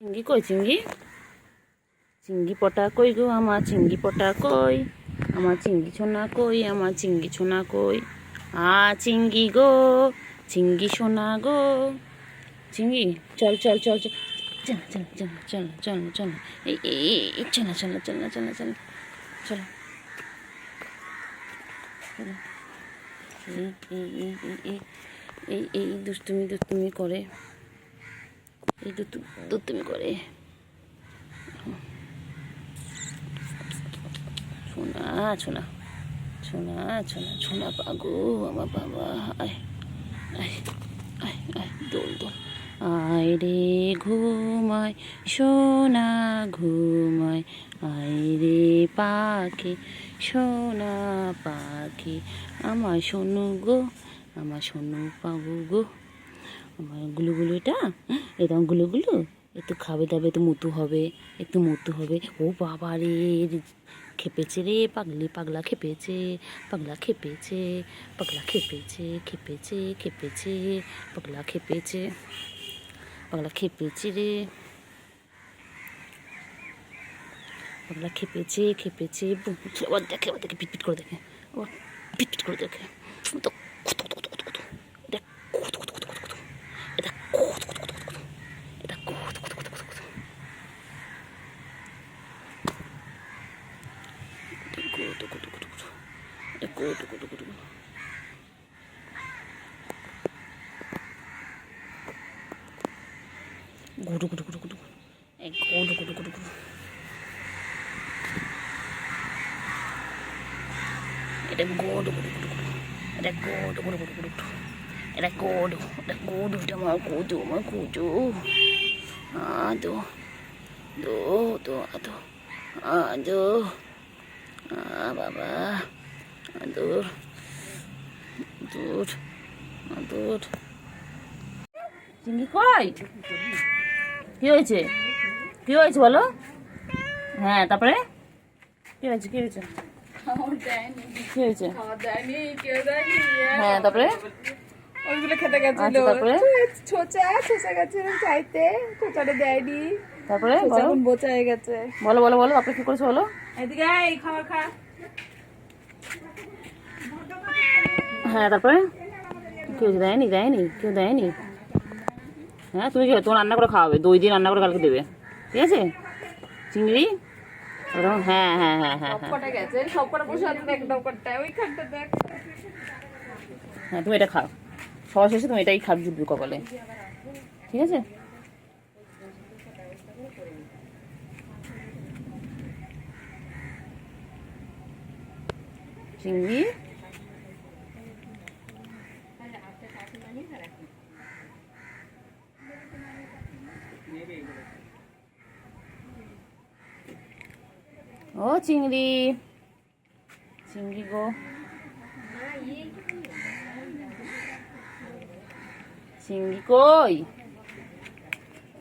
চিংড়ি কই চিংড়ি? চিংড়ি পটা কই গো আমার চিংড়ি পটা কই? আমার চিংড়ি ছোনা কই? আমার চিংড়ি ছোনা কই? চিংড়ি গো চিংড়ি সোনা গো। চিংড়ি চল চল চল চল চল চল চল চল চল চল এই চল চল চল চল চল চলো এই দুষ্টুমি দুষ্টুমি করে, এই দুষ্টুমি করে। সোনা সোনা সোনা সোনা সোনা পাগো আমার বাবা। আয় আয় আয় আয় দোল দোল। আয় রে ঘুমায় সোনা ঘুমায়, আয় রে পাখি সোনা পাখি, আমার সোনু গো আমার সোনু পাবু গো। আমার গুলুগুলু এটা গুলুগুলু একটু খাবে দাবে, একটু মুতু হবে, একটু মুতু হবে। ও বাবা রে খেপেছে রে, পাগলা খেপেছে, পাগলা খেপেছে, পাগলা খেপেছে, খেপেছে খেপেছে, পাগলা খেপেছে, পাগলা খেপেছে রে, পাগলা খেপেছে খেপেছে। আবার দেখে পিটপিট করে দেখে, আবার পিটপিট করে দেখে। তো গুডু গুডু গুডু গুডু গুডু গুডু গুডু গুডু। এটা গুডু গুডু গুডু গুডু, এটা গুডু গুডু গুডু গুডু, এটা গুডু, এটা গুডু, এটা আমার গুডু, আমার গুডু। আদো দো দো আদো আদো বাবা আদর দূর আদর। চিংড়ি কই? কি হয়েছে? কি হয়েছে বলো? হ্যাঁ তারপরে কি হয়েছে? কি হয়েছে? কি হয়েছে? হ্যাঁ তারপরে ওইগুলো খেতে গেছিল, তারপরে ছোচা গেছে চাইতে, ছোচাটা দেয়নি, তারপরে এখন বোচা হয়ে গেছে। বলো বলো বলো আপনি কি করেছো বলো? এদিকে এই খাবার খা। হ্যাঁ তারপরে কেউ দেয়নি? দেয়নি কেউ দেয়নি? হ্যাঁ তুমি কি তোমার রান্না করে খাওয়াবে, 2 দিন রান্না করে কালকে দেবে, ঠিক আছে? চিংড়ি হ্যাঁ হ্যাঁ হ্যাঁ হ্যাঁ সবকটা গেছে, সবকটা বসে আছে দেখ, দোকানটা ওইখানটা দেখ। হ্যাঁ তুমি এটা খাও, সবার শেষে তুমি এটাই খাবে জুটবি কপালে, ঠিক আছে? চিংড়ি ও চিংড়ি, চিংড়ি গো চিংড়ি কই?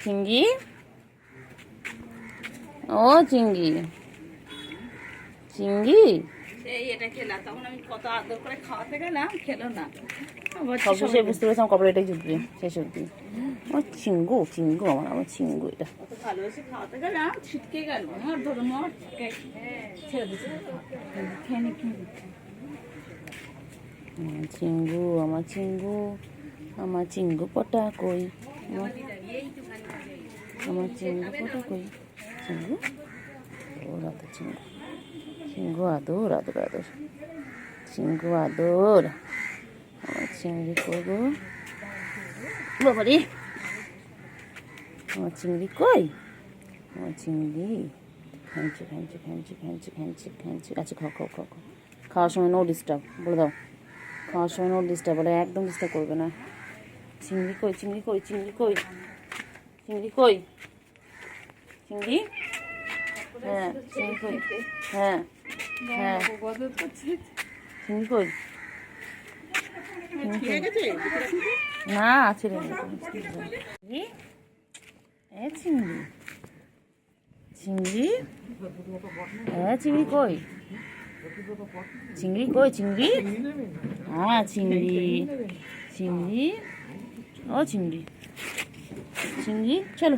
চিংড়ি ও চিংড়ি, চিংড়ি সেই এটা খেলা, তখন আমি কত আদর করে খাওয়াতে গেলাম, খেলো না। সব শেষে বুঝতে পেরেছিলাম কপালে এটাই জুটবে শেষ অব্দি। আমার চিঙ্গু চিঙ্গু আমার আমার চিঙ্গু এটা কত ভালোবেসে খাওয়াতে গেলাম, ছিটকে গেল আমার, ধরো মর ছেড়ে দিচ্ছে। খেয়ে নি চিঙ্গু আমার চিঙ্গু, আমার চিঙ্গু পটা কই? আমার চিঙ্গু পটা কই? চিঙ্গু ও আদর চিঙ্গু, চিঙ্গু আদর আদর আদর, চিঙ্গু আদর। আমার চিংড়ি করবো বাবারে, আমার চিংড়ি কই? আমার চিংড়ি খাইছে খাইছে খাইছে খাইছে খাইছে খাইছে। আচ্ছা খাও খাও খাও খাও, খাওয়ার সময় নো ডিস্টার্ব বলে দাও, খাওয়ার সময় নো ডিস্টার্ব বলে, একদম ডিস্টার্ব করবে না। চিংড়ি কই? চিংড়ি কই? চিংড়ি কই? চিংড়ি কই? চিংড়ি হ্যাঁ চিংড়ি কই? হ্যাঁ হ্যাঁ চিংড়ি কই? না আছে রে চিংড়ি, চিংড়ি হ্যাঁ চিংড়ি কই? চিংড়ি কই? চিংড়ি হ্যাঁ চিংড়ি, চিংড়ি ও চিংড়ি, চিংড়ি চলো।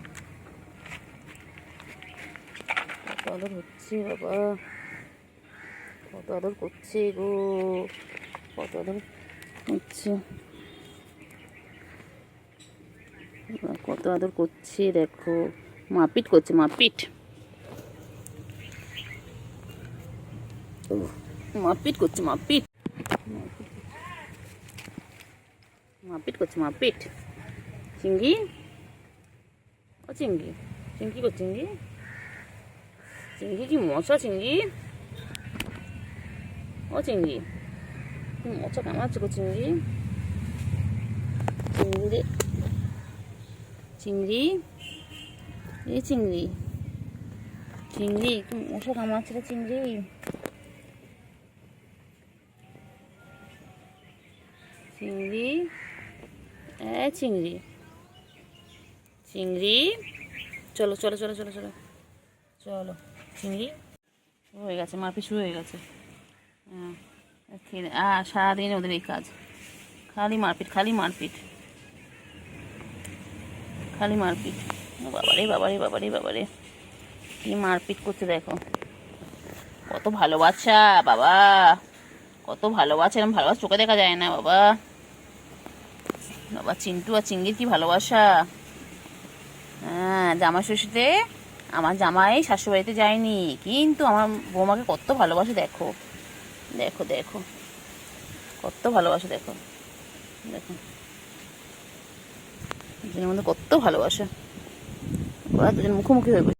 আদর হচ্ছে বাবা, কত আদর করছে গো, কত আদর হচ্ছে, কত আদর করছে দেখো, মারপিট করছে, মারপিট মারপিট করছে, মারপিট মারপিট করছে, মারপিট। চিঙ্গি, ও চিঙ্গি, চিঙ্গি করছে, চিঙ্গি, চিঙ্গি কি মশা, চিঙ্গি, ও চিঙ্গি কি মশা কামাচ্ছে গো, চিংড়ি, চিংড়ি, চিংড়ি, এই চিংড়ি, চিংড়ি কি মশা কামাচ্ছে রে চিংড়ি, চিংড়ি, এ চিংড়ি, চিংড়ি, চলো চলো চলো চলো চলো চলো চিংড়ি, হয়ে গেছে মারপিট শুরু হয়ে গেছে। হ্যাঁ সারাদিন ওদের এই কাজ, খালি মারপিট, খালি মারপিট, খালি মারপিট। বাবারে বাবারে বাবারে বাবারে কি মারপিট করছে দেখো, কত ভালোবাসা বাবা, কত ভালোবাসা, এরকম ভালোবাসা চোখে দেখা যায় না বাবা, বাবা চিন্টু আর চিংড়ির কি ভালোবাসা। হ্যাঁ জামাই ষষ্ঠীতে আমার জামাই শাশুড়িবাড়িতে যায়নি, কিন্তু আমার বৌমাকে কত ভালোবাসে দেখো, দেখো দেখো কত ভালোবাসে, দেখো দেখো দুজনের মধ্যে কত ভালোবাসা, ওরা দুজন মুখোমুখি হয়ে বসে।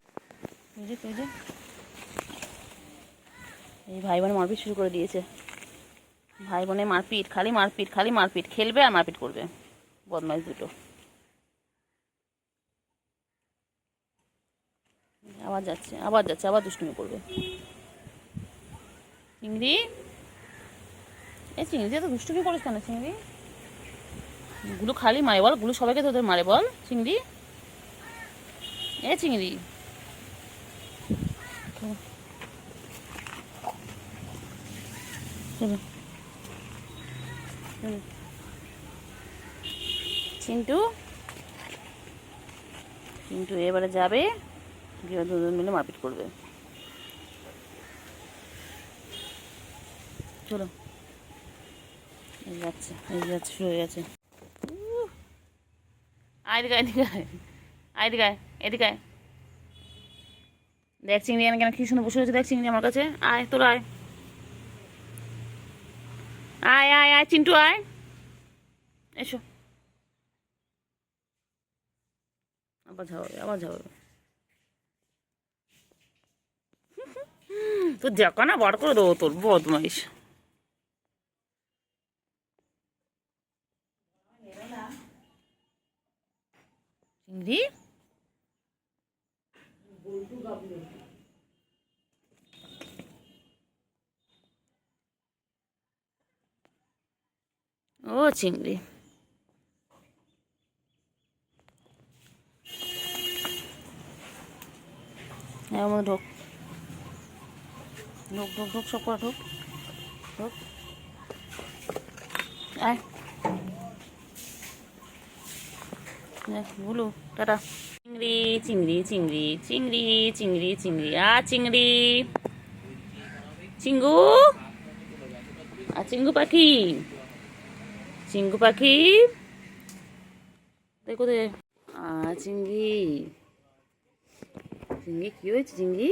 এই ভাই বোনে মারপিট শুরু করে দিয়েছে, ভাই বোনে মারপিট, খালি মারপিট, খালি মারপিট, খেলবে আর মারপিট করবে, বদমাইশ দুটো। আবার যাচ্ছে, আবার যাচ্ছে, আবার দুষ্টুমি করবে। চিংড়ি, এই চিংড়ি তো দুষ্টুমি করিস কেন চিংড়ি, গুলো খালি মারে বল, গুলো সবাইকে তোদের মারে বল চিংড়ি, এ চিংড়ি, চিন্টু, চিন্টু এবারে যাবে গিয়ে দুজন মিলে মারপিট করবে, চলো এই যাচ্ছে, এই যাচ্ছে, শুরু হয়ে গেছে। আয় দিকে, এদিকে আয়, দিকে আয়, এদিকে আয়, দেখ চিংড়ি আমি কেন কি শুনে বসে রয়েছে, দেখ চিংড়ি আমার কাছে, আয় তোর আয়, আয় আয় আয় চিন্টু আয়, এসো, আবার ঝাড়াবে, আবার ঝাড়াবে, তোর জাকা না বার করে দেবো তোর, বদমাইশ। চিংড়ি, ও চিংড়ি, হ্যাঁ আমার ঢোক, ঢোক ঢোক ঢোক, সব করা ঢোক, ঢোক, আয় বলু টাটা। চিংড়ি, চিংড়ি, চিংড়ি, চিংড়ি, চিংড়ি, চিংড়ি, চিংড়ি, চিঙ্গু, চিঙ্গু পাখি, চিঙ্গু পাখি দেখো দে, চিংড়ি, চিংড়ি কি হয়েছে চিংড়ি,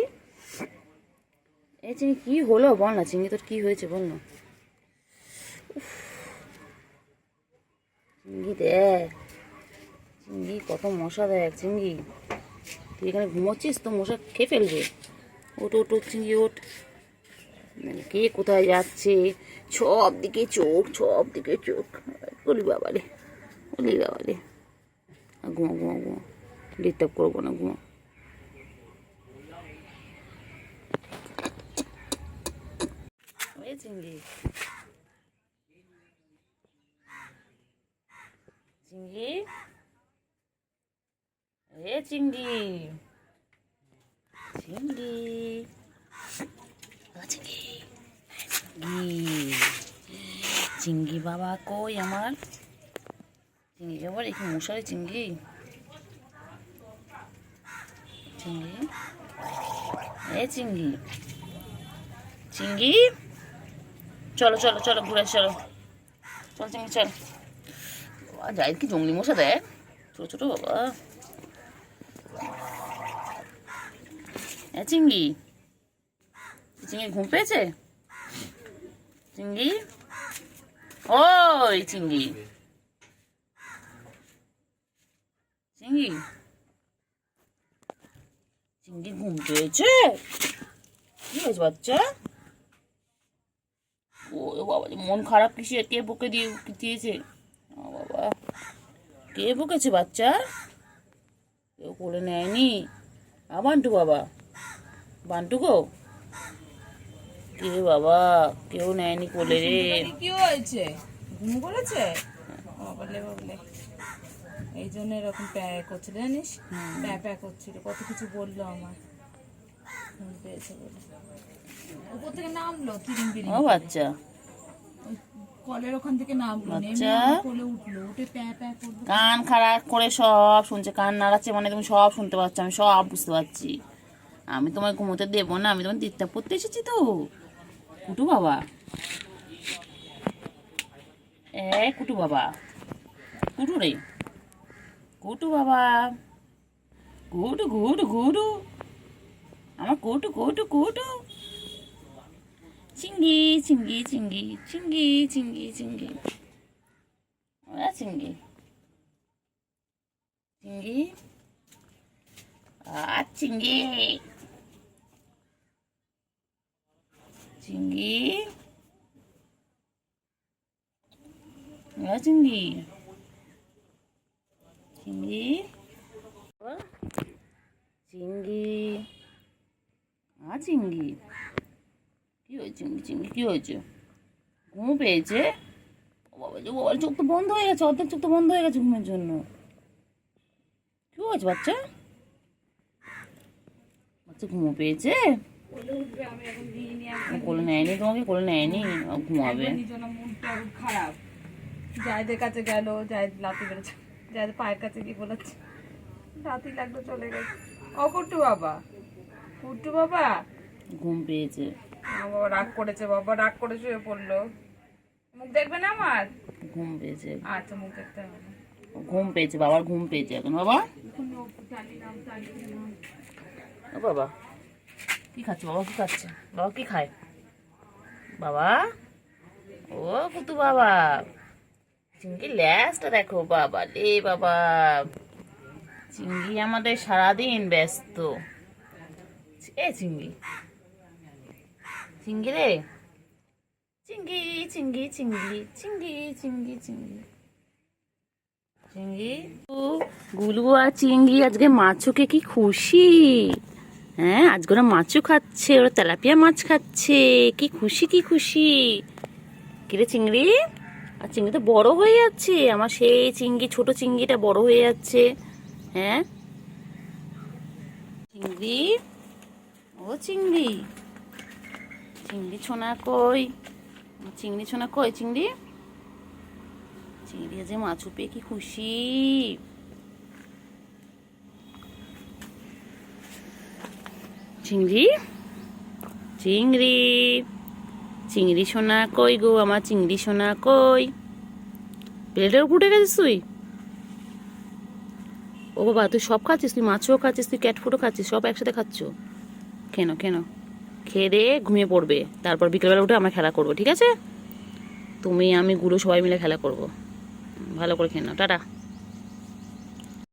এই চিংড়ি কি হলো বল না, চিংড়ি তোর কি হয়েছে বল না, চিংড়ি দেখ, চিংড়ি কত মশা দেখ, চিংড়ি তুই এখানে ঘুমোচ্ছিস তো মশা খেয়ে ফেলবে, ওট ওট ওট চিংড়ি ওট, কে কোথায় যাচ্ছে, সব দিকে চোখ, সব দিকে চোখ, বলি বাবারে, বলি বাবারে, ঘুমো ঘুমো ঘুমো, ডিস্টার্ব করবো না, ঘুমো। চিংড়ি, চিংড়ি, এ চিংড়ি, চিংড়ি, চিংড়ি, চিংড়ি বাবা কই আমার, চিংড়ি আবার একটু মশারি, চিংড়ি, চিংড়ি, এ এ চিংড়ি, চিংড়ি চলো চলো চলো ঘুরে চলো, চল চিংড়ি চল। যাই কি জঙ্গলি মশা দেখ, ছোট ছোট বাবা। এ চিংড়ি, চিংড়ি ঘুম পেয়েছে? চিংড়ি, ওই চিংড়ি, চিংড়ি, চিংড়ি ঘুম পেয়েছে? কি হয়েছে বাচ্চা? ও বাবা, মন খারাপ কিসে? কে বকে দিয়েছে? ও বাবা, কে বকেছে বাচ্চা? কেউ কোলে নেয়নি? বান্টু বাবা, বান্টু গো, কে বাবা, কেউ নেয়নি কোলে রে। কি হয়েছে? ঘুম করেছে? বলে বলে এই জন্য এরকম প্যাক করছিল, জানিস? প্যাক করছিল, কত কিছু বললো আমার। ঘুম পেয়েছে বলে উপর থেকে নামলো তিরিং ও বাচ্চা, কলের ওখান থেকে নামলো, নেমে বাচ্চা আমার কোলে উঠলো, উঠে প্যাক করলো। কান খারাপ করে সব শুনছে, কান নাড়াচ্ছে মানে তুমি সব শুনতে পাচ্ছ, আমি সব বুঝতে পারছি। আমি তোমায় ঘুমোতে দেবো না, আমি তোমার ডিস্টার্ব করতে এসেছি তো। কুটু বাবা, কুটু বাবা, কুটু রে, কুটু বাবা, কুটু কুটু কুটু, আমার কুটু কুটু কুটু, চিংড়ি চিংড়ি চিংড়ি চিংড়ি চিংড়ি চিংড়ি, চিংড়ি চিংড়ি, চিংড়ি চিংড়ি, চিংড়ি চিংড়ি, চিংড়ি, চিংড়ি, কি হয়েছে চিংড়ি? চিংড়ি কি হয়েছে? ঘুম পেয়েছে? ও বাবা, বাবার চোখ তো বন্ধ হয়ে গেছে, অর্ধেক চোখ তো বন্ধ হয়ে গেছে ঘুমের জন্য। কি হয়েছে বাচ্চা? বাচ্চা ঘুম পেয়েছে? কোলে নেয়নি তোমাকে? কোলে নেয়নি? ঘুমাবে। খারাপ, জায়দের কাছে গেল, জায়দ লাতি বেড়েছে, জায়দ পায়ের কাছে গিয়ে বলেছে লাতি লাগলো, চলে গেছে। ও কুট্টু বাবা, কুট্টু বাবা ঘুম পেয়েছে। বাবা রাগ করেছে, বাবা রাগ করে শুয়ে পড়লো। মুখ দেখবে না আমার? ঘুম পেয়েছে, আচ্ছা মুখ দেখতে হবে না। ঘুম পেয়েছে, বাবার ঘুম পেয়েছে এখন। বাবা, ও বাবা কি খাচ্ছে? বাবা কি খাচ্ছে? বাবা কি খায়? বাবা, ও কুতু বাবা, চিংড়ি ল্যাসটা দেখো বাবা রে বাবা। চিংড়ি আমাদের সারাদিন ব্যস্ত। এ চিংড়ি, চিংড়ি রে, চিংড়ি চিংড়ি চিংড়ি চিংড়ি চিংড়ি চিংড়ি চিংড়ি, গুলু আর চিংড়ি আজকে মাছুকে কি খুশি। হ্যাঁ, আজকে ওরা মাছও খাচ্ছে, ওরা তেলাপিয়া মাছ খাচ্ছে, কি খুশি কি খুশি। কিরে চিংড়ি, আর চিংড়ি তো বড় হয়ে যাচ্ছে, আমার সেই চিংড়ি, ছোট চিংড়িটা বড় হয়ে যাচ্ছে। হ্যাঁ চিংড়ি, ও চিংড়ি, চিংড়ি ছোনা কই? চিংড়ি ছোনা কই? চিংড়ি, চিংড়ি যে মাছু পেয়ে কি খুশি। চিংড়ি, চিংড়ি, চিংড়ি সোনা কই গো, আমার চিংড়ি সোনা কই? প্লেটের উপর উঠে গেছিস তুই? ও বাবা, তুই সব খাচ্ছিস? তুই মাছও খাচ্ছিস, তুই ক্যাট ফুডও খাচ্ছিস, সব একসাথে খাচ্ছ কেন? কেন? খেয়ে দিয়ে ঘুমিয়ে পড়বে, তারপর বিকেলবেলা উঠে আমরা খেলা করবো, ঠিক আছে? তুমি আমি গুলো সবাই মিলে খেলা করবো। ভালো করে খেয়ে নাও, টাটা।